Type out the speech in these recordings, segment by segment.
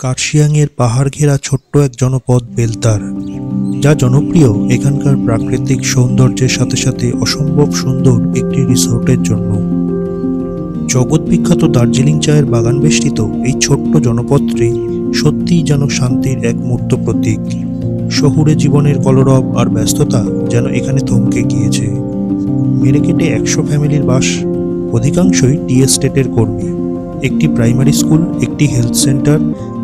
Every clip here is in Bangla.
কার্শিয়াংয়ের পাহাড় ঘেরা ছোট্ট এক জনপদ বেলতার, যা জনপ্রিয় এখানকার প্রাকৃতিক সৌন্দর্যের সাথে সাথে অসম্ভব সুন্দর একটি রিসোর্টের জন্য। জগৎ বিখ্যাত দার্জিলিং চায়ের বাগান বেষ্টিত এই ছোট্ট জনপদটি সত্যিই যেন শান্তির এক মূর্ত প্রতীক। শহুরে জীবনের কলরব আর ব্যস্ততা যেন এখানে থমকে গিয়েছে। মেরেকেটে 100 ফ্যামিলির বাস, অধিকাংশই টি এস্টেটের কর্মী। একটি প্রাইমারি স্কুল, একটি হেলথ সেন্টার,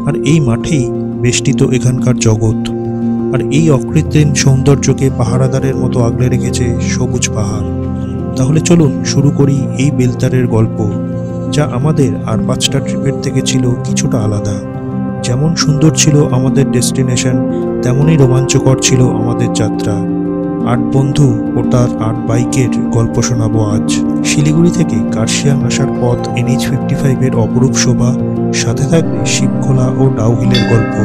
আর এই মাঠেই বেষ্টিত এখানকার জগৎ। আর এই অকৃত্রিম সৌন্দর্যকে পাহারাদারের মতো আগলে রেখেছে সবুজ পাহাড়। তাহলে চলুন শুরু করি এই বেলতারের গল্প, যা আমাদের আর 5টা ট্রিপের থেকে ছিল কিছুটা আলাদা। যেমন সুন্দর ছিল আমাদের ডেস্টিনেশন, তেমনই রোমাঞ্চকর ছিল আমাদের যাত্রা। 8 বন্ধু ও তার 8 বাইকের গল্প শোনাবো আজ। শিলিগুড়ি থেকে কার্শিয়াং আসার পথ NH 55-এর অপরূপ শোভা, সাথে থাকবে শিবখোলা ও ডাউহিলের গল্প।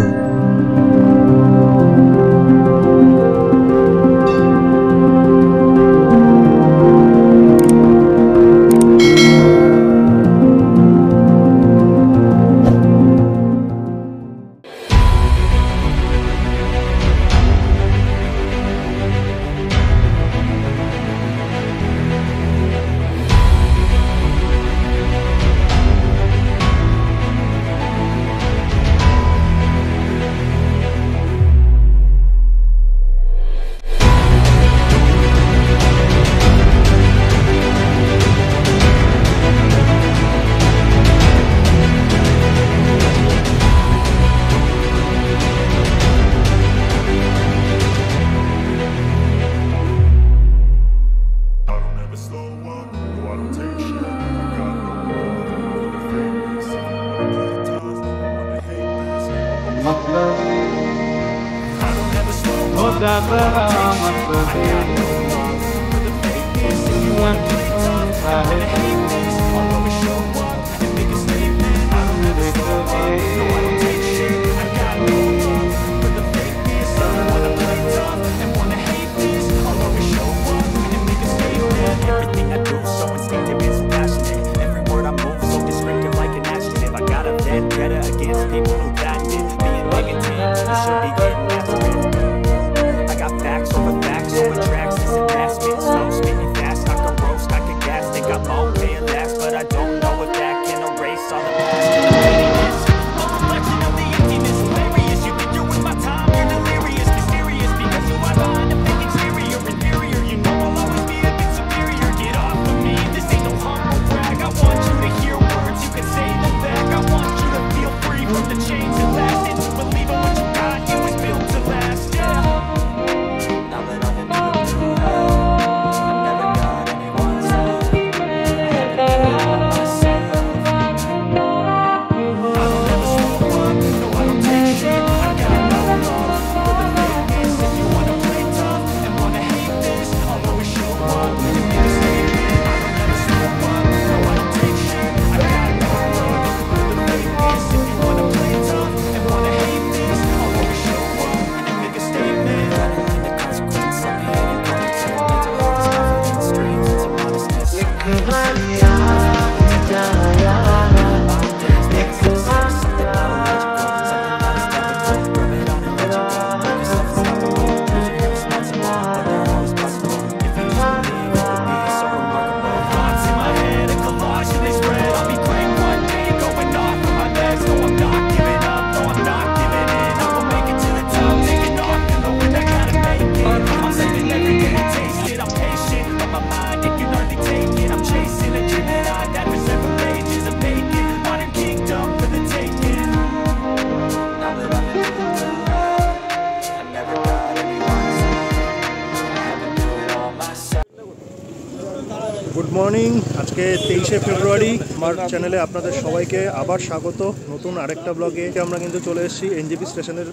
Good morning. আজকে 23শে ফেব্রুয়ারি। আমার চ্যানেলে আপনাদের সবাইকে আবার স্বাগত নতুন আরেকটা ব্লগে। আমরা কিন্তু চলে এসেছি এনজেপি স্টেশনের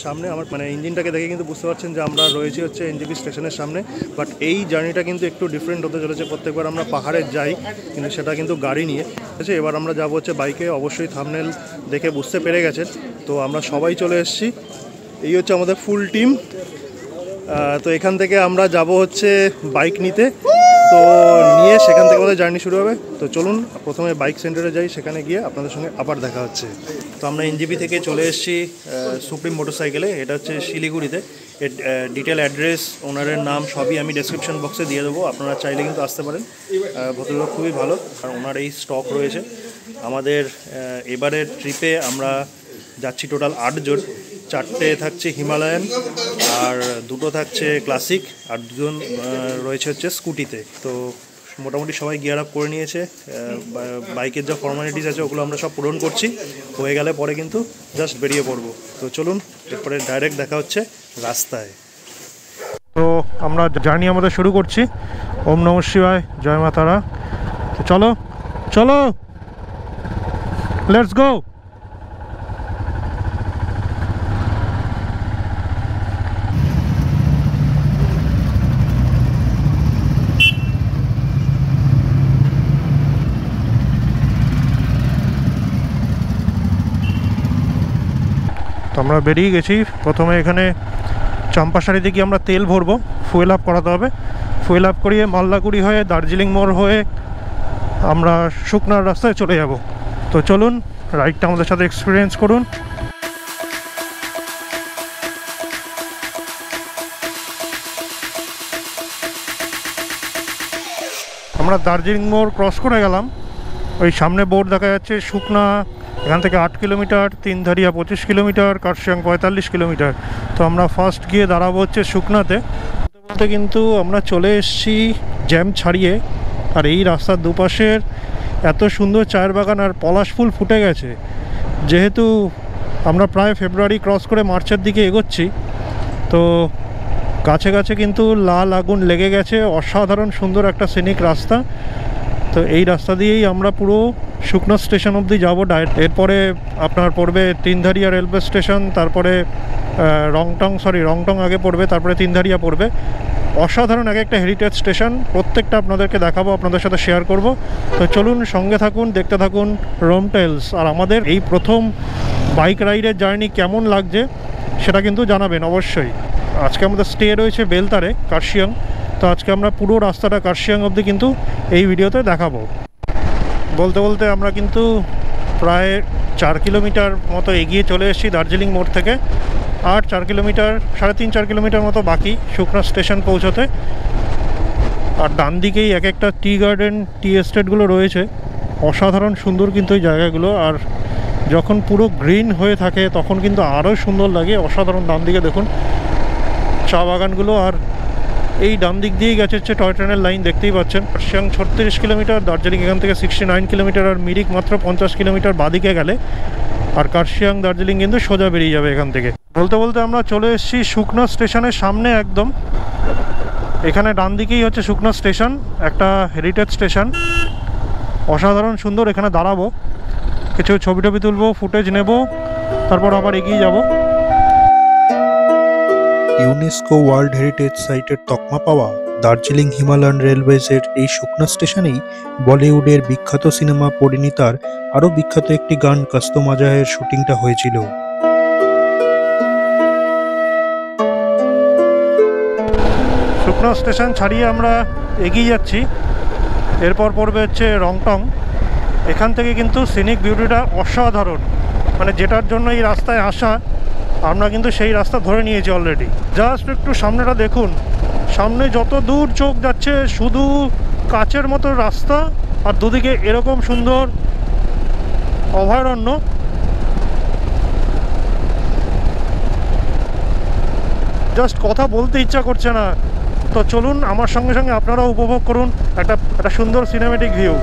সামনে। আমার ইঞ্জিনটাকে দেখে কিন্তু বুঝতে পারছেন যে আমরা রয়েছি হচ্ছে এনজেপি স্টেশনের সামনে। বাট এই জার্নিটা কিন্তু একটু ডিফারেন্ট হতে চলেছে। প্রত্যেকবার আমরা পাহাড়ে যাই, কিন্তু সেটা কিন্তু গাড়ি নিয়ে। ঠিক আছে, এবার আমরা যাবো হচ্ছে বাইকে। অবশ্যই থাম্বনেল দেখে বুঝতে পেরে গেছেন। তো আমরা সবাই চলে এসেছি। এই হচ্ছে আমাদের ফুল টিম। তো এখান থেকে আমরা যাব হচ্ছে বাইক নিতে। তো নিয়ে সেখান থেকে আমাদের জার্নি শুরু হবে। তো চলুন প্রথমে বাইক সেন্টারে যাই, সেখানে গিয়ে আপনাদের সঙ্গে আবার দেখা হচ্ছে। তো আমরা এনজিপি থেকে চলে এসেছি সুপ্রিম মোটরসাইকেলে। এটা হচ্ছে শিলিগুড়িতে। এর ডিটেল অ্যাড্রেস, ওনারের নাম সবই আমি ডেসক্রিপশন বক্সে দিয়ে দেবো, আপনারা চাইলে কিন্তু আসতে পারেন। ভদ্রলোক খুবই ভালো, আর ওনার এই স্টক রয়েছে। আমাদের এবারের ট্রিপে আমরা যাচ্ছি টোটাল 8 জন। 4টে থাকছে হিমালয়ান, আর 2টো থাকছে ক্লাসিক, আর 2জন রয়েছে হচ্ছে স্কুটিতে। তো মোটামুটি সবাই গিয়ার আপ করে নিয়েছে। বাইকের যা ফর্মালিটিস আছে ওগুলো আমরা সব পূরণ করছি, হয়ে গেলে পরে কিন্তু জাস্ট বেরিয়ে পড়বো। তো চলুন এরপরে ডাইরেক্ট দেখা হচ্ছে রাস্তায়। তো আমরা জার্নি আমাদের শুরু করছি। ওম নমঃ শিবায়, জয় মা তারা। তো চলো চলো, লেটস গো। আমরা বেরিয়ে গেছি। প্রথমে এখানে চম্পাশাড়িতে গিয়ে আমরা তেল ভরবো, ফুয়েল আপ করাতে হবে। ফুয়েল আপ করিয়ে মালদাকুড়ি হয়ে দার্জিলিং মোড় হয়ে আমরা শুকনার রাস্তায় চলে যাব। তো চলুন রাইডটা আমাদের সাথে এক্সপিরিয়েন্স করুন। আমরা দার্জিলিং মোড় ক্রস করে গেলাম। ওই সামনে বোর্ড দেখা যাচ্ছে শুকনা, এখান থেকে 8 kilometre, Tindharia 25 kilometre, Kurseong 45 kilometre. তো আমরা ফার্স্ট গিয়ে দাঁড়াবো হচ্ছে শুকনাতে। বলতে কিন্তু আমরা চলে এসেছি জ্যাম ছাড়িয়ে। আর এই রাস্তার দুপাশের এত সুন্দর চায়ের বাগান আর পলাশ ফুল ফুটে গেছে। যেহেতু আমরা প্রায় ফেব্রুয়ারি ক্রস করে মার্চের দিকে এগোচ্ছি, তো গাছে গাছে কিন্তু লাল আগুন লেগে গেছে। অসাধারণ সুন্দর একটা সিনিক রাস্তা। তো এই রাস্তা দিয়েই আমরা পুরো শুকনো স্টেশন অবধি যাবো ডাইরেক্ট। এরপরে আপনার পড়বে তিনধারিয়া রেলওয়ে স্টেশন, তারপরে রংটং আগে পড়বে, তারপরে তিনধারিয়া পড়বে। অসাধারণ এক একটা হেরিটেজ স্টেশন, প্রত্যেকটা আপনাদেরকে দেখাবো, আপনাদের সাথে শেয়ার করব। তো চলুন সঙ্গে থাকুন, দেখতে থাকুন রোম টেলস। আর আমাদের এই প্রথম বাইক রাইডের জার্নি কেমন লাগছে সেটা কিন্তু জানাবেন অবশ্যই। আজকে আমাদের স্টে রয়েছে বেলতারে, কার্শিয়াং। তো আজকে আমরা পুরো রাস্তাটা কার্শিয়াং অবধি কিন্তু এই ভিডিওতে দেখাবো। বলতে বলতে আমরা কিন্তু প্রায় 4 কিলোমিটার মতো এগিয়ে চলে এসেছি দার্জিলিং মোড় থেকে। আর 4 কিলোমিটার, 3.5-4 কিলোমিটার মতো বাকি শুকনা স্টেশন পৌঁছতে। আর ডান দিকেই এক একটা টি গার্ডেন, টি এস্টেটগুলো রয়েছে। অসাধারণ সুন্দর কিন্তু এই জায়গাগুলো। আর যখন পুরো গ্রিন হয়ে থাকে তখন কিন্তু আরও সুন্দর লাগে। অসাধারণ। ডান দিকে দেখুন চা বাগানগুলো। আর এই ডান দিক দিয়েই গেছে হচ্ছে টয় ট্রেনের লাইন, দেখতেই পাচ্ছেন। কার্শিয়াং 36 কিলোমিটার, দার্জিলিং এখান থেকে 69 কিলোমিটার, আর মিরিক মাত্র 50 কিলোমিটার বাদিকে গেলে। আর কার্শিয়াং দার্জিলিং কিন্তু সোজা বেরিয়ে যাবে এখান থেকে। বলতে বলতে আমরা চলে এসেছি শুকনা স্টেশনের সামনে একদম। এখানে ডান দিকেই হচ্ছে শুকনা স্টেশন, একটা হেরিটেজ স্টেশন। অসাধারণ সুন্দর। এখানে দাঁড়াবো, কিছু ছবি টবি তুলবো, ফুটেজ নেব, তারপর আবার এগিয়ে যাব। ইউনেস্কো ওয়ার্ল্ড হেরিটেজ সাইটের তকমা পাওয়া দার্জিলিং হিমালয়ান রেলওয়েজের এই শুকনা স্টেশনেই বলিউডের বিখ্যাত সিনেমা পরিণীতার আরও বিখ্যাত একটি গান কাস্তো মাজাহের শুটিংটা হয়েছিল। শুকনা স্টেশন ছাড়িয়ে আমরা এগিয়ে যাচ্ছি। এরপর পড়বে হচ্ছে রংটং। এখান থেকে কিন্তু সিনিক বিউটিটা অসাধারণ, মানে যেটার জন্য এই রাস্তায় আসা, আমরা কিন্তু সেই রাস্তা ধরে নিয়েছি অলরেডি। জাস্ট একটু সামনেটা দেখুন, সামনে যত দূর চোখ যাচ্ছে শুধু কাচের মতো রাস্তা, আর দুদিকে এরকম সুন্দর অভয়ারণ্য। জাস্ট কথা বলতে ইচ্ছা করছে না। তো চলুন আমার সঙ্গে সঙ্গে আপনারাও উপভোগ করুন একটা সুন্দর সিনেমেটিক ভিউ।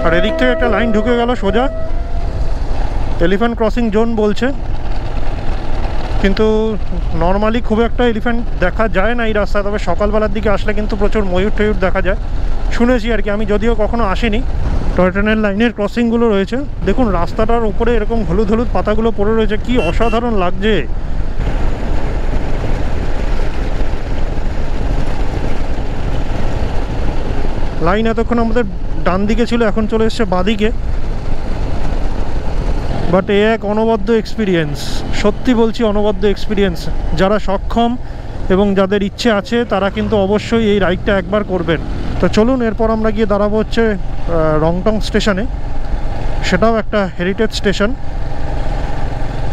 আর এদিক থেকে একটা লাইন ঢুকে গেল সোজা, এলিফ্যান্ট ক্রসিং জোন বলছে। কিন্তু নর্মালি খুব একটা এলিফ্যান্ট দেখা যায় না এই রাস্তায়, তবে সকালবেলার দিকে আসলে কিন্তু প্রচুর ময়ূর টয়ূর দেখা যায়, শুনেছি আর কি। আমি যদিও কখনো আসিনি, টয় ট্রেনের লাইনের ক্রসিংগুলো রয়েছে। দেখুন রাস্তাটার উপরে এরকম হলুদ হলুদ পাতাগুলো পড়ে রয়েছে, কি অসাধারণ লাগছে। লাইন এতক্ষণ আমাদের ডান দিকে ছিল, এখন চলে এসছে বাঁদিকে। বাট এ এক অনবদ্য এক্সপিরিয়েন্স, সত্যি বলছি অনবদ্য এক্সপিরিয়েন্স। যারা সক্ষম এবং যাদের ইচ্ছে আছে তারা কিন্তু অবশ্যই এই রাইডটা একবার করবেন। তো চলুন এরপর আমরা গিয়ে দাঁড়াবো হচ্ছে রংটং স্টেশনে। সেটাও একটা হেরিটেজ স্টেশন।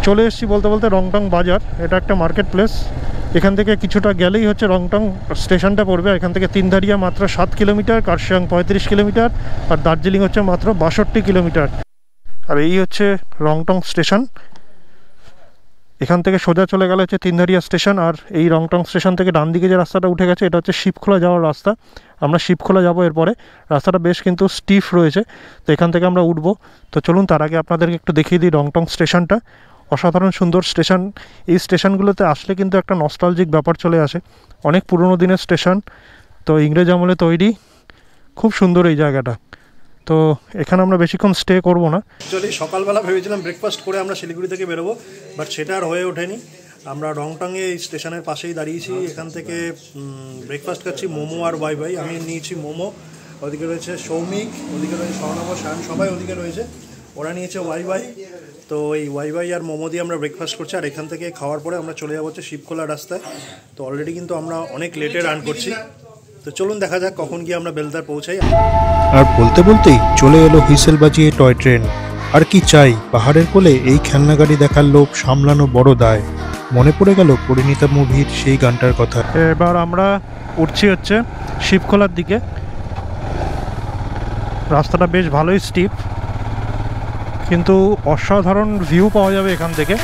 চলে এসেছি বলতে বলতে রংটং বাজার। এটা একটা মার্কেট প্লেস। এখান থেকে কিছুটা গেলেই হচ্ছে রংটং স্টেশনটা পড়বে। এখান থেকে তিনধারিয়া মাত্র 7 কিলোমিটার, কার্শিয়াং 35 কিলোমিটার, আর দার্জিলিং হচ্ছে মাত্র 62 কিলোমিটার। আর এই হচ্ছে রংটং স্টেশন। এখান থেকে সোজা চলে গেলে হচ্ছে তিনধারিয়া স্টেশন। আর এই রংটং স্টেশন থেকে ডান দিকে যে রাস্তাটা উঠে গেছে এটা হচ্ছে শিবখোলা যাওয়ার রাস্তা। আমরা শিবখোলা যাবো এরপরে। রাস্তাটা বেশ কিন্তু স্টিফ রয়েছে, তো এখান থেকে আমরা উঠবো। তো চলুন তার আগে আপনাদেরকে একটু দেখিয়ে দিই রংটং স্টেশনটা। অসাধারণ সুন্দর স্টেশন। এই স্টেশনগুলোতে আসলে কিন্তু একটা নস্টালজিক ব্যাপার চলে আসে। অনেক পুরনো দিনের স্টেশন, তো ইংরেজ আমলে তৈরি। খুব সুন্দর এই জায়গাটা। তো এখানে আমরা বেশিক্ষণ স্টে করব না। অ্যাকচুয়ালি সকালবেলা ভেবেছিলাম ব্রেকফাস্ট করে আমরা শিলিগুড়ি থেকে বেরোবো, বাট সেটা আর হয়ে ওঠেনি। আমরা রংটংয়ে এই স্টেশনের পাশেই দাঁড়িয়েছি। এখান থেকে ব্রেকফাস্ট খাচ্ছি মোমো আর ওয়াই ওয়াই। আমি নিয়েছি মোমো, ওদিকে রয়েছে সৌমিক, ওদিকে রয়েছে স্বর্ণব, শান, সবাই ওদিকে রয়েছে। ওরা নিয়েছে ওয়াই ওয়াই। তো এই ওয়াই ওয়াই আর মোমো দিয়ে আমরা ব্রেকফাস্ট করছি। আর এখান থেকে খাওয়ার পরে আমরা চলে যাবো হচ্ছে শিবখোলা রাস্তায়। তো অলরেডি কিন্তু আমরা অনেক লেটে রান করছি। তো চলুন দেখা যাক কখন গিয়ে আমরা বেলদার পৌঁছাই। আর বলতে বলতেই চলে এলো হুইসেল বাজিয়ে টয় ট্রেন। আর কি চাই, পাহাড়ের কোলে এই খেলনা গাড়ি দেখার লোভ সামলানো বড় দায়। মনে পড়ে গেল পরিণীতা মুভির সেই গানটার কথা। এবার আমরা উঠছি হচ্ছে শিবখোলার দিকে। রাস্তাটা বেশ ভালোই স্টিপ, কিন্তু অসাধারণ ভিউ পাওয়া যাবে এখান থেকে।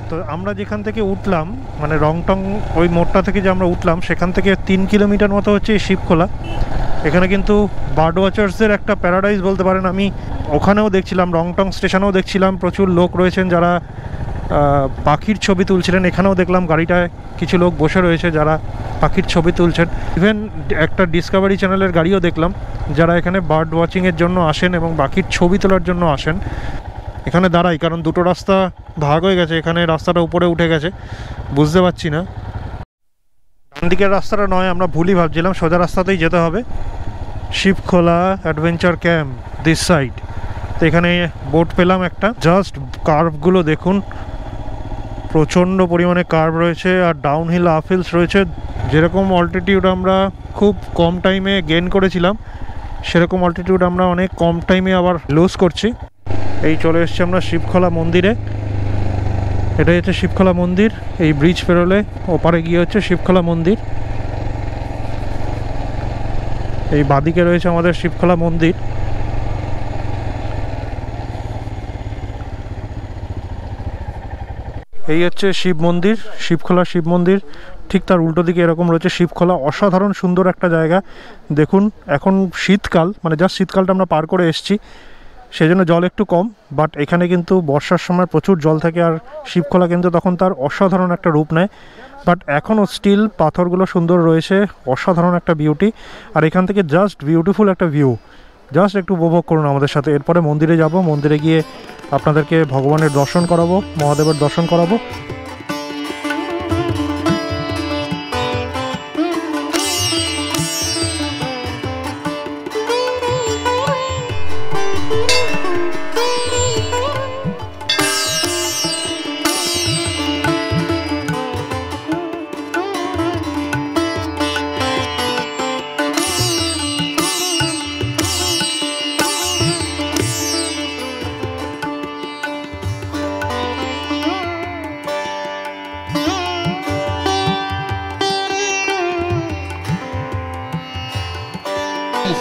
তো আমরা যেখান থেকে উঠলাম, মানে রংটং ওই মোড়টা থেকে যে আমরা উঠলাম, সেখান থেকে 3 কিলোমিটার মতো হচ্ছে এই শিবখোলা। এখানে কিন্তু বার্ড ওয়াচার্সদের একটা প্যারাডাইজ বলতে পারেন। আমি ওখানেও দেখছিলাম, রংটং স্টেশনেও দেখছিলাম প্রচুর লোক রয়েছেন যারা পাখির ছবি তুলছিলেন। এখানেও দেখলাম গাড়িটায় কিছু লোক বসে রয়েছে যারা পাখির ছবি তুলছেন। ইভেন একটা ডিসকভারি চ্যানেলের গাড়িও দেখলাম যারা এখানে বার্ড ওয়াচিংয়ের জন্য আসেন এবং পাখির ছবি তোলার জন্য আসেন। এখানে দাঁড়াই কারণ দুটো রাস্তা ভাগ হয়ে গেছে। এখানে রাস্তাটা উপরে উঠে গেছে, বুঝতে পারছি না। ডান দিকের রাস্তাটা নয়, আমরা ভুলই ভাবছিলাম, সোজা রাস্তাতেই যেতে হবে। Shivkhola adventure camp this side. তো এখানে বোট পেলাম একটা। জাস্ট কার্ভগুলো দেখুন, প্রচণ্ড পরিমাণে কার্ভ রয়েছে আর ডাউনহিল আপহিলস রয়েছে। যেরকম অল্টিটিউড আমরা খুব কম টাইমে গেইন করেছিলাম, সেরকম অল্টিটিউড আমরা অনেক কম টাইমে আবার লুজ করছি। এই চলে এসছি আমরা শিবখোলা মন্দিরে। এটাই হচ্ছে শিবখোলা মন্দির। এই ব্রিজ পেরোলে ওপারে গিয়ে হচ্ছে শিবখোলা মন্দির। এই বাদিকে রয়েছে আমাদের শিবখোলা মন্দির। এই হচ্ছে শিব মন্দির, শিবখোলা শিব মন্দির। ঠিক তার উল্টো দিকে এরকম রয়েছে শিবখোলা। অসাধারণ সুন্দর একটা জায়গা। দেখুন এখন শীতকাল, মানে জাস্ট শীতকালটা আমরা পার করে এসেছি, সেই জন্য জল একটু কম। বাট এখানে কিন্তু বর্ষার সময় প্রচুর জল থাকে আর শিবখোলা কিন্তু তখন তার অসাধারণ একটা রূপ নেয়। বাট এখনও স্টিল পাথরগুলো সুন্দর রয়েছে, অসাধারণ একটা বিউটি। আর এখান থেকে জাস্ট বিউটিফুল একটা ভিউ। জাস্ট একটু উপভোগ করুন আমাদের সাথে। এরপরে মন্দিরে যাব, মন্দিরে গিয়ে আপনাদেরকে ভগবানের দর্শন করাবো, মহাদেবের দর্শন করাবো।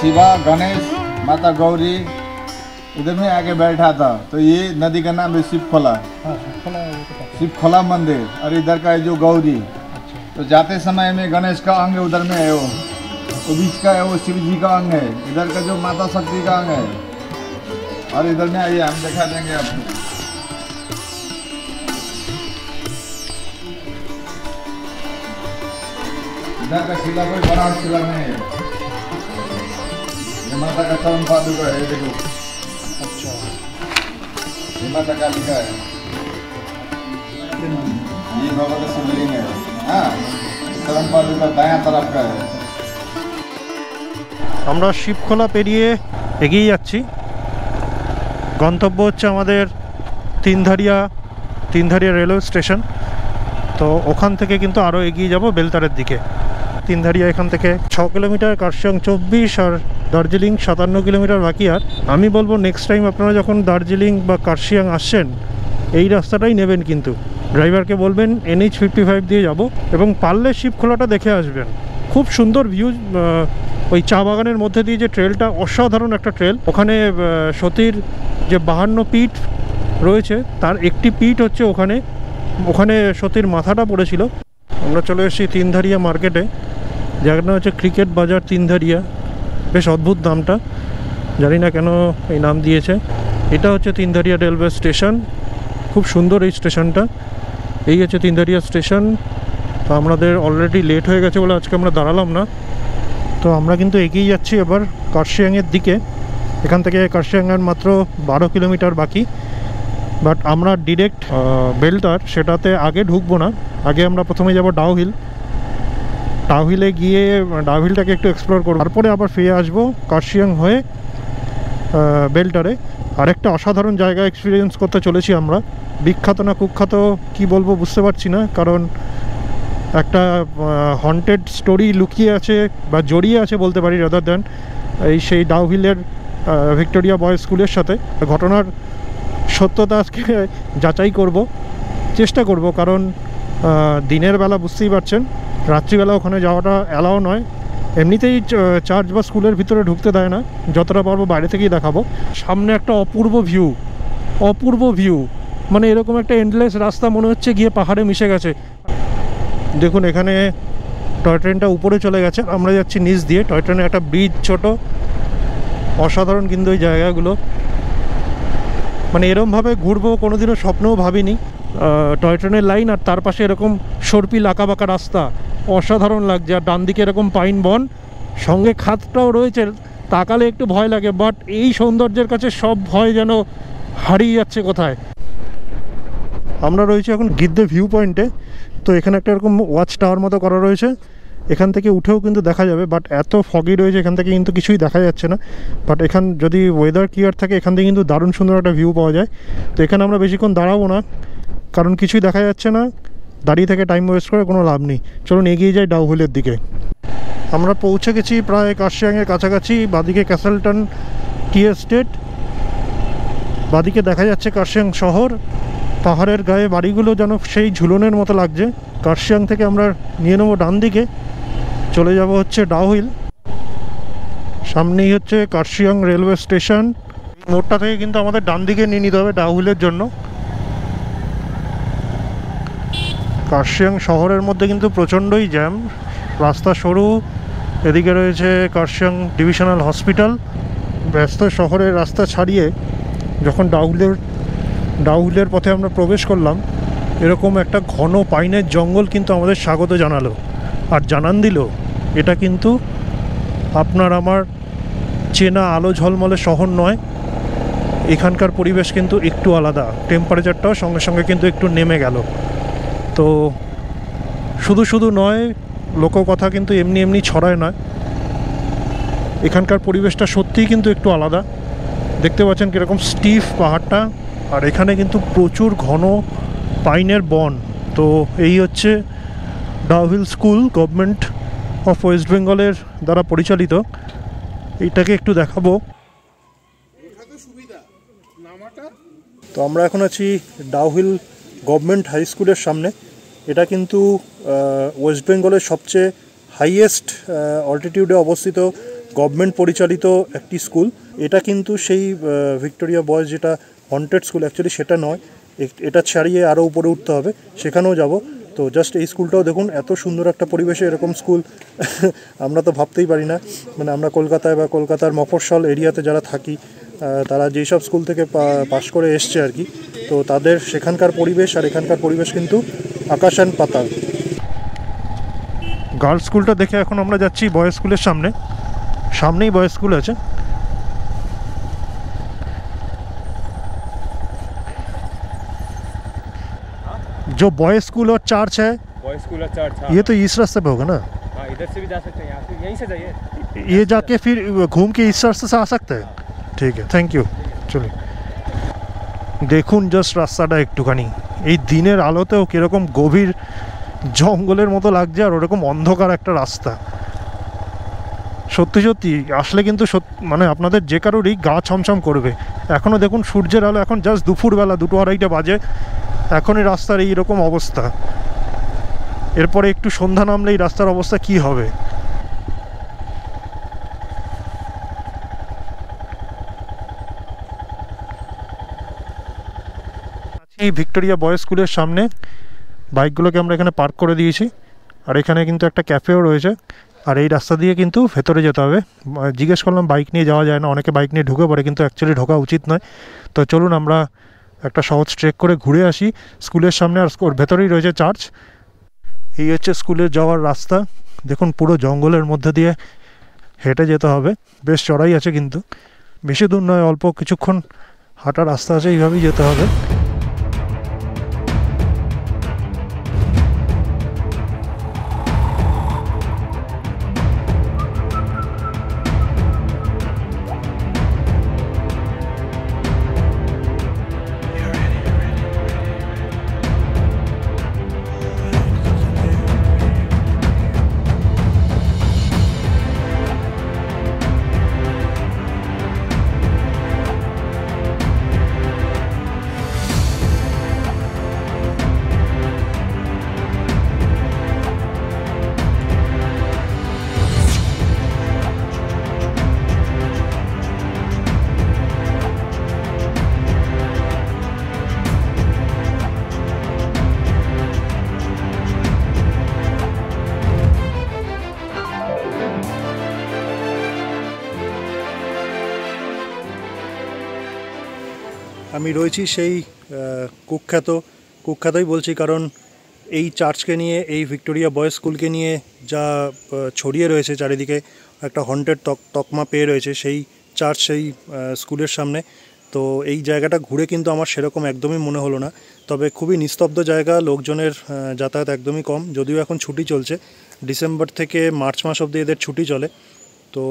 शिवा गणेश माता गौरी इधर में आके बैठा था। तो ये नदी का नाम है शिवखोला। शिवखोला मंदिर। और इधर का है जो गौरी। तो जाते समय में गणेश का अंग उधर में है, वो बीच का है वो शिव जी का अंग है। इधर का जो माता शक्ति का अंग है और इधर में आइए, हम दिखा देंगे आपको। इधर का शिला कोई बनावट शिला नहीं है, ये माता का चरण पादुका है, ये देखो। अच्छा, ये माता का लिखा है, ये बाबा का शिवलिंग है। हाँ, चरण पादुका दायां तरफ का है। আমরা শিবখোলা পেরিয়ে এগিয়ে যাচ্ছি। গন্তব্য হচ্ছে আমাদের তিনধারিয়া রেলওয়ে স্টেশন। তো ওখান থেকে কিন্তু আরও এগিয়ে যাব বেলতারের দিকে। তিনধারিয়া এখান থেকে 6 কিলোমিটার, কার্শিয়াং 24 আর দার্জিলিং 57 কিলোমিটার বাকি। আর আমি বলবো নেক্সট টাইম আপনারা যখন দার্জিলিং বা কার্শিয়াং আসছেন এই রাস্তাটাই নেবেন, কিন্তু ড্রাইভারকে বলবেন NH55 দিয়ে যাব এবং পারলে শিবখোলাটা দেখে আসবেন। খুব সুন্দর ভিউ, ওই চা বাগানের মধ্যে দিয়ে যে ট্রেলটা, অসাধারণ একটা ট্রেল। ওখানে সতীর যে 52 পীঠ রয়েছে তার একটি পীঠ হচ্ছে ওখানে সতীর মাথাটা পড়েছিল। আমরা চলে এসেছি তিনধারিয়া মার্কেটে, জায়গাটা হচ্ছে ক্রিকেট বাজার তিনধারিয়া। বেশ অদ্ভুত নামটা, জানি না কেন এই নাম দিয়েছে। এটা হচ্ছে তিনধারিয়া রেলওয়ে স্টেশন, খুব সুন্দর এই স্টেশনটা। এই হচ্ছে তিনধারিয়া স্টেশন। তো আমাদের অলরেডি লেট হয়ে গেছে বলে আজকে আমরা দাঁড়ালাম না। তো আমরা কিন্তু এগিয়ে যাচ্ছি এবার কার্শিয়াংয়ের দিকে। এখান থেকে কার্শিয়াংয়ের মাত্র 12 কিলোমিটার বাকি। বাট আমরা ডিরেক্ট বেলটার সেটাতে আগে ঢুকবো না, আগে আমরা প্রথমে যাব ডাউহিলে গিয়ে ডাউহিলটাকে একটু এক্সপ্লোর করবো, তারপরে আবার ফিরে আসবো কার্শিয়াং হয়ে বেলটারে। আরেকটা অসাধারণ জায়গা এক্সপিরিয়েন্স করতে চলেছি আমরা। বিখ্যাত না কুখ্যাত কি বলবো বুঝতে পারছি না, কারণ একটা হন্টেড স্টোরি লুকিয়ে আছে বা জড়িয়ে আছে বলতে পারি, রাদার দ্যান সেই ডাউহিলের ভিক্টোরিয়া বয়েজ স্কুলের সাথে। ঘটনার সত্যতা আজকে যাচাই চেষ্টা করব, কারণ দিনের বেলা বুঝতেই পারছেন রাত্রিবেলা ওখানে যাওয়াটা অ্যালাও নয়। এমনিতেই চার্চ বা স্কুলের ভিতরে ঢুকতে দেয় না, যতটা পারবো বাইরে থেকেই দেখাবো। সামনে একটা অপূর্ব ভিউ, মানে এরকম একটা এন্ডলেস রাস্তা মনে হচ্ছে গিয়ে পাহাড়ে মিশে গেছে। দেখুন এখানে টয় ট্রেনটা উপরে চলে গেছে, আমরা যাচ্ছি নিচ দিয়ে। টয় ট্রেনে একটা ব্রিজ ছোট, অসাধারণ কিন্তু এই জায়গাগুলো। মানে এরমভাবে ঘুরবো কোনোদিনও স্বপ্নেও ভাবিনি। টয় ট্রেনের লাইন আর তার পাশে এরকম সর্পিল আঁকাবাঁকা রাস্তা, অসাধারণ লাগছে। আর ডান দিকে এরকম পাইন বন, সঙ্গে খাতটাও রয়েছে, তাকালে একটু ভয় লাগে, বাট এই সৌন্দর্যের কাছে সব ভয় যেন হারিয়ে যাচ্ছে কোথায়। আমরা রয়েছি এখন গিদ্দে ভিউ পয়েন্টে। তো এখানে একটা এরকম ওয়াচ টাওয়ার মতো করা রয়েছে, এখান থেকে উঠেও কিন্তু দেখা যাবে, বাট এত ফগি রয়েছে এখান থেকে কিন্তু কিছুই দেখা যাচ্ছে না। বাট এখান যদি ওয়েদার ক্লিয়ার থাকে এখান থেকে কিন্তু দারুণ সুন্দর একটা ভিউ পাওয়া যায়। তো এখানে আমরা বেশিক্ষণ দাঁড়াবো না, কারণ কিছুই দেখা যাচ্ছে না, দাঁড়িয়ে থেকে টাইম ওয়েস্ট করে কোনো লাভ নেই। চলুন এগিয়ে যাই ডাউহিলের দিকে। আমরা পৌঁছে গেছি প্রায় কার্শিয়াংয়ের কাছাকাছি। বাদিকে ক্যাসেলটন টি এস্টেট, বাদিকে দেখা যাচ্ছে কার্শিয়াং শহর। পাহাড়ের গায়ে বাড়িগুলো যেন সেই ঝুলনের মতো লাগছে। কার্শিয়াং থেকে আমরা নিয়ে নেবো ডান দিকে, চলে যাব হচ্ছে ডাউহিল। সামনেই হচ্ছে কার্শিয়াং রেলওয়ে স্টেশন। মোড়টা থেকে কিন্তু আমাদের ডান দিকে নিয়ে নিতে হবে ডাউহিলের জন্য। কার্শিয়াং শহরের মধ্যে কিন্তু প্রচণ্ডই জ্যাম, রাস্তা সরু। এদিকে রয়েছে কার্শিয়াং ডিভিশনাল হসপিটাল। ব্যস্ত শহরের রাস্তা ছাড়িয়ে যখন ডাউহিলের পথে আমরা প্রবেশ করলাম, এরকম একটা ঘন পাইনের জঙ্গল কিন্তু আমাদের স্বাগত জানালো আর জানান দিল এটা কিন্তু আপনার আমার চেনা আলো ঝলমলে শহর নয়। এখানকার পরিবেশ কিন্তু একটু আলাদা, টেম্পারেচারটাও সঙ্গে সঙ্গে কিন্তু একটু নেমে গেল। তো শুধু নয়, লোককথা কিন্তু এমনি ছড়ায় না, এখানকার পরিবেশটা সত্যিই কিন্তু একটু আলাদা। দেখতে পাচ্ছেন কীরকম স্টিফ পাহাড়টা, আর এখানে কিন্তু প্রচুর ঘন পাইনের বন। তো এই হচ্ছে Dowhill school, government of West বেঙ্গলের দ্বারা পরিচালিত। এইটাকে একটু দেখাবো। তো আমরা এখন আছি ডাউহিল গভর্নমেন্ট হাই স্কুলের সামনে। এটা কিন্তু ওয়েস্ট বেঙ্গলের সবচেয়ে হাইয়েস্ট অল্টিটিউডে অবস্থিত গভর্নমেন্ট পরিচালিত একটি স্কুল। এটা কিন্তু সেই ভিক্টোরিয়া বয়েজ যেটা হন্টেড স্কুল, অ্যাকচুয়ালি সেটা নয়, এটা ছাড়িয়ে আরও উপরে উঠতে হবে, সেখানেও যাব। তো জাস্ট এই স্কুলটাও দেখুন, এত সুন্দর একটা পরিবেশে এরকম স্কুল আমরা তো ভাবতেই পারি না। মানে আমরা কলকাতায় বা কলকাতার মফস্বল এরিয়াতে যারা থাকি তারা যেই সব স্কুল থেকে পাশ করে এসছে আর কি, তো তাদের সেখানকার পরিবেশ আর এখানকার পরিবেশ কিন্তু আকাশ আর পাতাল। গার্লস স্কুলটা দেখে এখন আমরা যাচ্ছি বয়েজ স্কুলের সামনেই বয়েজ স্কুল আছে। जो बॉयज स्कूल और चर्च है, बॉयज स्कूल और चर्च, ये तो इस रास्ते पे होगा ना? हाँ, इधर से भी जा सकते हैं, यहाँ से यहीं से जाइए, ये जाके फिर घूम के इस रास्ते से आ सकते हैं? ठीक है, थैंक यू। চলি দেখুন জাস্ট রাস্তাটা একটুখানি এই দিনের আলোতেও কীরকম গভীর জঙ্গলের মতো লাগছে, আর ওরকম অন্ধকার একটা রাস্তা। সত্যি সত্যি আসলে কিন্তু মানে আপনাদের যে কারোরই গা ছমছম করবে। এখনও দেখুন সূর্যের আলো, এখন জাস্ট দুপুরবেলা 2-2:30 বাজে, এখনই রাস্তার এইরকম অবস্থা। এরপরে একটু সন্ধ্যা নামলে এই রাস্তার অবস্থা কি হবে। এই ভিক্টোরিয়া বয়েজ স্কুলের সামনে বাইকগুলোকে আমরা এখানে পার্ক করে দিয়েছি, আর এখানে কিন্তু একটা ক্যাফেও রয়েছে। আর এই রাস্তা দিয়ে কিন্তু ভেতরে যেতে হবে। জিজ্ঞেস করলাম বাইক নিয়ে যাওয়া যায় না, অনেকে বাইক নিয়ে ঢুকে পড়ে, কিন্তু অ্যাকচুয়ালি ঢোকা উচিত নয়। তো চলুন আমরা একটা সহজ ট্রেক করে ঘুরে আসি স্কুলের সামনে। আর ওর ভেতরেই রয়েছে চার্চ। এই হচ্ছে স্কুলের যাওয়ার রাস্তা। দেখুন পুরো জঙ্গলের মধ্যে দিয়ে হেঁটে যেতে হবে, বেশ চড়াই আছে, কিন্তু বেশি দূর নয়, অল্প কিছুক্ষণ হাঁটার রাস্তা আছে, এইভাবেই যেতে হবে। আমি রয়েছি সেই কুখ্যাতই বলছি, কারণ এই চার্চকে নিয়ে, এই ভিক্টোরিয়া বয়েজ স্কুলকে নিয়ে যা ছড়িয়ে রয়েছে চারিদিকে, একটা হন্টেড তকমা পেয়ে রয়েছে সেই চার্চ, সেই স্কুলের সামনে। তো এই জায়গাটা ঘুরে কিন্তু আমার সেরকম একদমই মনে হলো না, তবে খুবই নিস্তব্ধ জায়গা, লোকজনের যাতায়াত একদমই কম। যদিও এখন ছুটি চলছে, ডিসেম্বর থেকে মার্চ মাস অবধি এদের ছুটি চলে। তো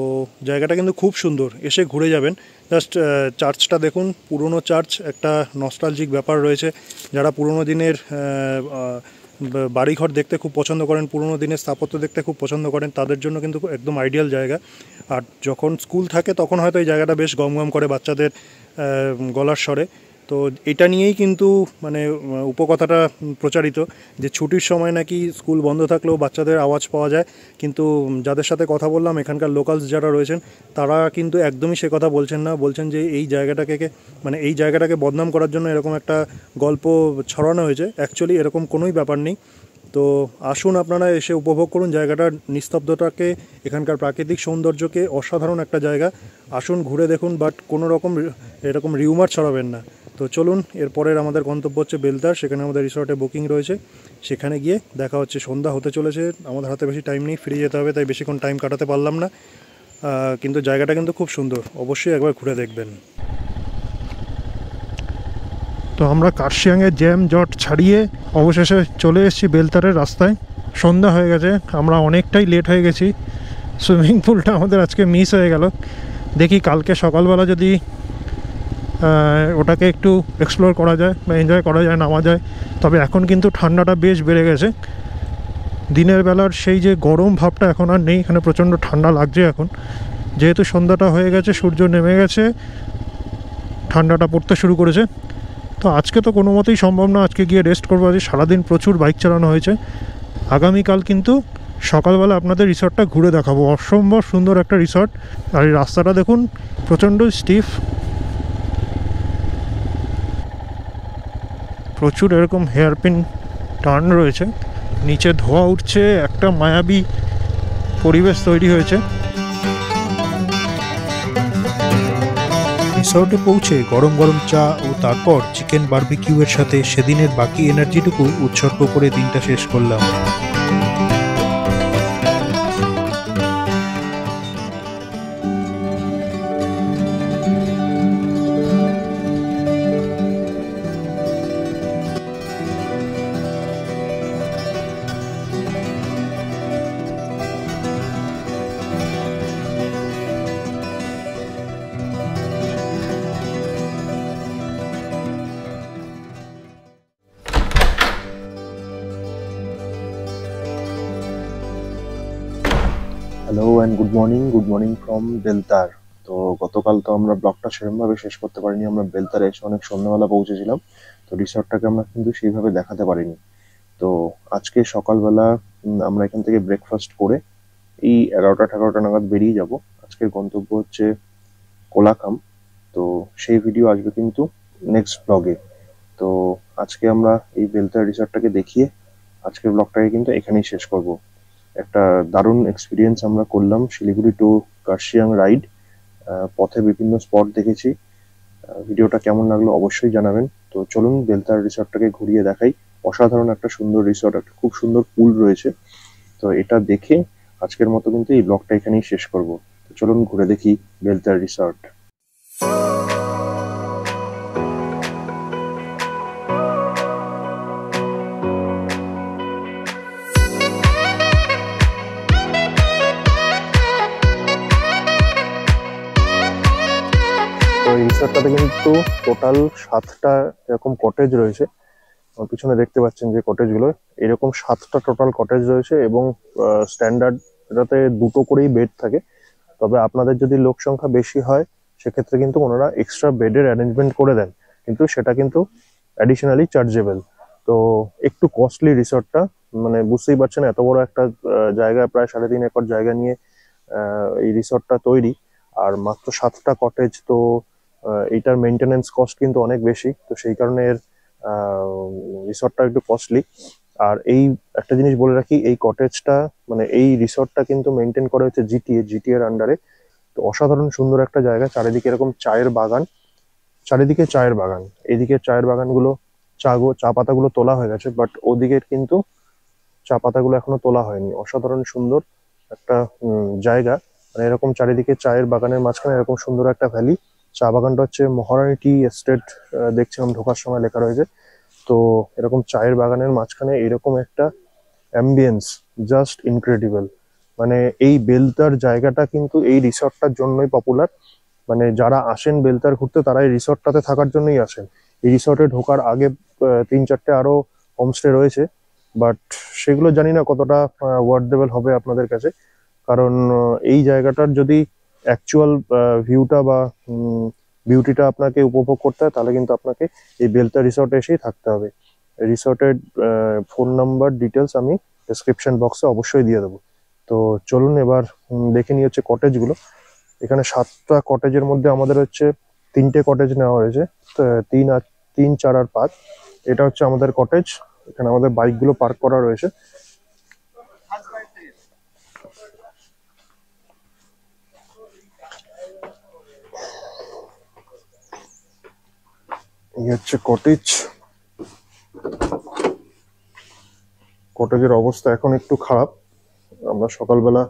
জায়গাটা কিন্তু খুব সুন্দর, এসে ঘুরে যাবেন। জাস্ট চার্চটা দেখুন, পুরনো চার্চ, একটা নস্টালজিক ব্যাপার রয়েছে। যারা পুরনো দিনের বাড়িঘর দেখতে খুব পছন্দ করেন, পুরনো দিনের স্থাপত্য দেখতে খুব পছন্দ করেন, তাদের জন্য কিন্তু একদম আইডিয়াল জায়গা। আর যখন স্কুল থাকে তখন হয়তো এই জায়গাটা বেশ গমগম করে বাচ্চাদের গলার স্বরে। তো এটা নিয়েই কিন্তু মানে উপকথাটা প্রচারিত যে ছুটির সময় নাকি স্কুল বন্ধ থাকলেও বাচ্চাদের আওয়াজ পাওয়া যায়। কিন্তু যাদের সাথে কথা বললাম, এখানকার লোকালস যারা রয়েছেন, তারা কিন্তু একদমই সে কথা বলছেন না। বলছেন যে এই জায়গাটাকে বদনাম করার জন্য এরকম একটা গল্প ছড়ানো হয়েছে। অ্যাকচুয়ালি এরকম কোনোই ব্যাপার নেই। তো আসুন আপনারা এসে উপভোগ করুন জায়গাটার নিস্তব্ধতাকে, এখানকার প্রাকৃতিক সৌন্দর্যকে। অসাধারণ একটা জায়গা, আসুন ঘুরে দেখুন, বাট কোনো রকম এরকম রিউমার ছড়াবেন না। তো চলুন, এরপরের আমাদের গন্তব্য হচ্ছে বেলতার, সেখানে আমাদের রিসর্টে বুকিং রয়েছে, সেখানে গিয়ে দেখা হচ্ছে। সন্ধ্যা হতে চলেছে, আমাদের হাতে বেশি টাইম নেই, ফিরে যেতে হবে, তাই বেশিক্ষণ টাইম কাটাতে পারলাম না। কিন্তু জায়গাটা কিন্তু খুব সুন্দর, অবশ্যই একবার ঘুরে দেখবেন। তো আমরা কার্শিয়াংয়ের জ্যাম জট ছাড়িয়ে অবশেষে চলে এসেছি বেলতারের রাস্তায়। সন্ধ্যা হয়ে গেছে, আমরা অনেকটাই লেট হয়ে গেছি। সুইমিং পুলটা আমাদের আজকে মিস হয়ে গেল। দেখি কালকে সকালবেলা যদি ওটাকে একটু এক্সপ্লোর করা যায় বা এনজয় করা যায়, নামা যায়। তবে এখন কিন্তু ঠান্ডাটা বেশ বেড়ে গেছে। দিনের বেলার সেই যে গরম ভাবটা এখন আর নেই, এখানে প্রচণ্ড ঠান্ডা লাগছে এখন। যেহেতু সন্ধ্যাটা হয়ে গেছে, সূর্য নেমে গেছে, ঠান্ডাটা পড়তে শুরু করেছে। তো আজকে তো কোনো মতেই সম্ভব না, আজকে গিয়ে রেস্ট করবো। আজকে সারাদিন প্রচুর বাইক চালানো হয়েছে। আগামীকাল কিন্তু সকালবেলা আপনাদের রিসর্টটা ঘুরে দেখাবো। অসম্ভব সুন্দর একটা রিসর্ট। আর এই রাস্তাটা দেখুন, প্রচণ্ড স্টিফ, প্রচুর এরকম হেয়ারপিন টার্ন রয়েছে, নিচে ধোঁয়া উঠছে, একটা মায়াবী পরিবেশ তৈরি হয়েছে। রিসর্টে পৌঁছে গরম গরম চা ও তারপর চিকেন বারবিকিউ এর সাথে সেদিনের বাকি এনার্জিটুকু উৎসর্গ করে দিনটা শেষ করলাম। Hello and good morning from বেলতার। তো গতকাল তো আমরা ব্লগটা সেরকমভাবে শেষ করতে পারিনি, আমরা বেলতারে এসে অনেক সন্ধ্যাবেলা পৌঁছেছিলাম, তো রিসর্টটাকে আমরা কিন্তু সেইভাবে দেখাতে পারিনি। তো আজকে সকালবেলা আমরা এখান থেকে ব্রেকফাস্ট করে এই 11টা নাগাদ বেরিয়ে যাব। আজকের গন্তব্য হচ্ছে কোলাখাম। তো সেই ভিডিও আসবে কিন্তু নেক্সট ব্লগে। তো আজকে আমরা এই বেলতার রিসর্টটাকে দেখিয়ে আজকের ব্লগটাকে কিন্তু এখানেই শেষ করব। একটা দারুণ এক্সপিরিয়েন্স আমরা করলাম শিলিগুড়ি টু কার্শিয়াং রাইড। পথে বিভিন্ন স্পট দেখেছি। ভিডিওটা কেমন লাগলো অবশ্যই জানাবেন। তো চলুন বেলতার রিসর্টটাকে ঘুরিয়ে দেখাই। অসাধারণ একটা সুন্দর রিসর্ট, একটা খুব সুন্দর পুল রয়েছে। তো এটা দেখে আজকের মতো কিন্তু এই ব্লগটা এখানেই শেষ করব। তো চলুন ঘুরে দেখি বেলতার রিসর্ট। তো এই রিসর্টটাতে কিন্তু টোটাল 7টা এরকম কটেজ রয়েছে। আমার পিছনে দেখতে পাচ্ছেন যে কটেজগুলো, এরকম 7টা টোটাল কটেজ রয়েছে এবং স্ট্যান্ডার্ড এটাতে 2টো করেই বেড থাকে। তবে আপনাদের যদি লোক সংখ্যা বেশি হয় সেক্ষেত্রে কিন্তু ওনারা এক্সট্রা বেডের অ্যারেঞ্জমেন্ট করে দেন, কিন্তু সেটা কিন্তু অ্যাডিশনালি চার্জেবল। তো একটু কস্টলি রিসর্টটা, মানে বুঝতেই পারছেন এত বড় একটা জায়গা, প্রায় 3.5 একর জায়গা নিয়ে এই রিসর্টটা তৈরি, আর মাত্র 7টা কটেজ। তো এইটার মেনটেনেন্স কস্ট কিন্তু অনেক বেশি, তো সেই কারণে এর রিসর্টটা একটু কস্টলি। আর এই একটা জিনিস বলে রাখি, এই কটেজটা মানে এই রিসর্টটা কিন্তু মেনটেন করা হচ্ছে জিটিএর আন্ডারে। তো অসাধারণ সুন্দর একটা জায়গা, চারিদিকে এরকম চায়ের বাগান, চারিদিকে চায়ের বাগান। এইদিকে চায়ের বাগানগুলো চা পাতাগুলো তোলা হয়ে গেছে, বাট ওদিকের কিন্তু চা পাতাগুলো এখনো তোলা হয়নি। অসাধারণ সুন্দর একটা জায়গা, মানে এরকম চারিদিকে চায়ের বাগানের মাঝখানে এরকম সুন্দর একটা ভ্যালি। চা বাগানটা হচ্ছে মহারানী টি এস্টেট, দেখছিলাম ঢোকার সময় লেখা রয়েছে। তো এরকম চায়ের বাগানের মাঝখানে এরকম একটা অ্যাম্বিয়েন্স, জাস্ট ইনক্রেডিবল। মানে এই বেলতার জায়গাটা কিন্তু এই রিসর্টটার জন্যই পপুলার। মানে যারা আসেন বেলতার ঘুরতে তারা এই রিসর্টটাতে থাকার জন্যই আসেন। এই রিসর্টে ঢোকার আগে 3-4টে আরো হোমস্টে রয়েছে, বাট সেগুলো জানি না কতটা ওয়ার্থেবল হবে আপনাদের কাছে। কারণ এই জায়গাটার যদি অ্যাকচুয়াল ভিউটা বা বিউটিটা আপনাকে উপভোগ করতে হয় তাহলে কিন্তু আপনাকে এই বেলতা রিসর্টে এসেই থাকতে হবে। রিসর্টের ফোন নাম্বার ডিটেলস আমি ডেসক্রিপশন বক্সে অবশ্যই দিয়ে দেবো। তো চলুন এবার দেখে নিই হচ্ছে কটেজগুলো। এখানে 7টা কটেজের মধ্যে আমাদের হচ্ছে 3টে কটেজ নেওয়া হয়েছে, 3, 4 আর 5। এটা হচ্ছে আমাদের কটেজ। এখানে আমাদের বাইকগুলো পার্ক করা রয়েছে। এই হচ্ছে কটেজ। কটেজের অবস্থা এখন একটু খারাপ। আমরা সকালবেলা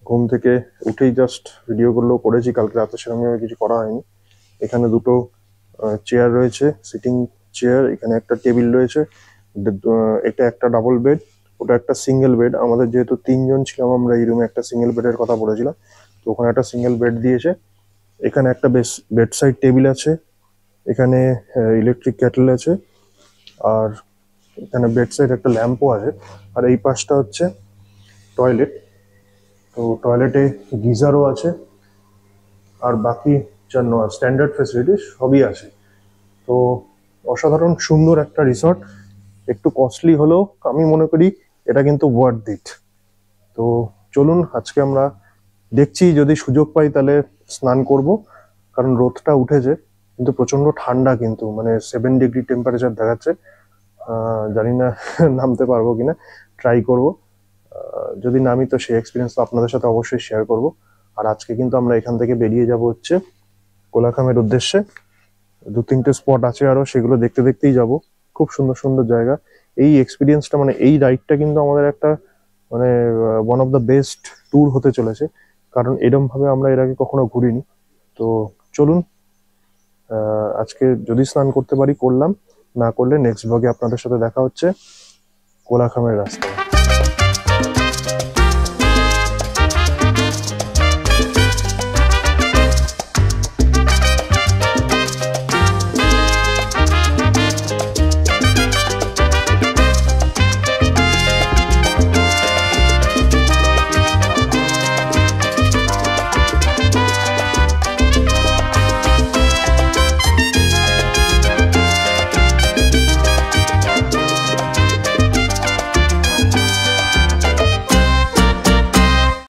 ঘুম থেকে উঠেই জাস্ট ভিডিওগুলো করেছি, কালকে রাতে সেরকমভাবে কিছু করা হয়নি। এখানে 2টো চেয়ার রয়েছে, সিটিং চেয়ার। এখানে একটা টেবিল রয়েছে। এটা একটা ডাবল বেড, ওটা একটা সিঙ্গেল বেড। আমাদের যেহেতু 3 জন ছিলাম আমরা এই রুমে, একটা সিঙ্গেল বেডের কথা বলেছিলাম, তো ওখানে একটা সিঙ্গেল বেড দিয়েছে। এখানে একটা বেড সাইড টেবিল আছে, এখানে ইলেকট্রিক কেটল আছে, আর এখানে বেড সাইড একটা ল্যাম্পও আছে। আর এই পাশটা হচ্ছে টয়লেট। তো টয়লেটে গিজারও আছে, আর বাকি জন্য স্ট্যান্ডার্ড ফেসিলিটি সবই আছে। তো অসাধারণ সুন্দর একটা রিসর্ট, একটু কস্টলি হলেও আমি মনে করি এটা কিন্তু ওয়ার্থ ইট। তো চলুন আজকে আমরা দেখছি যদি সুযোগ পাই তাহলে স্নান করব, কারণ রোদটা উঠেছে কিন্তু প্রচন্ড ঠান্ডা, কিন্তু মানে 7 ডিগ্রি টেম্পারেচার দেখাচ্ছে। জানি না নামতে পারবো কিনা, ট্রাই করব। যদি নামি তো সেই এক্সপিরিয়েন্স তো আপনাদের সাথে অবশ্যই শেয়ার করব। আর আজকে কিন্তু আমরা এখান থেকে বেরিয়ে যাব হচ্ছে কোলাখামের উদ্দেশ্যে। 2-3টে স্পট আছে আরো, সেগুলো দেখতে দেখতেই যাব। খুব সুন্দর সুন্দর জায়গা। এই এক্সপিরিয়েন্সটা মানে এই রাইডটা কিন্তু আমাদের একটা মানে one of the best tour হতে চলেছে, কারণ এরম ভাবে আমরা এর আগে কখনো ঘুরিনি। তো চলুন, আজকে যদি স্নান করতে পারি করলাম, না করলে নেক্সট ব্লগে আপনাদের সাথে দেখা হচ্ছে কোলাখামের রাস্তায়।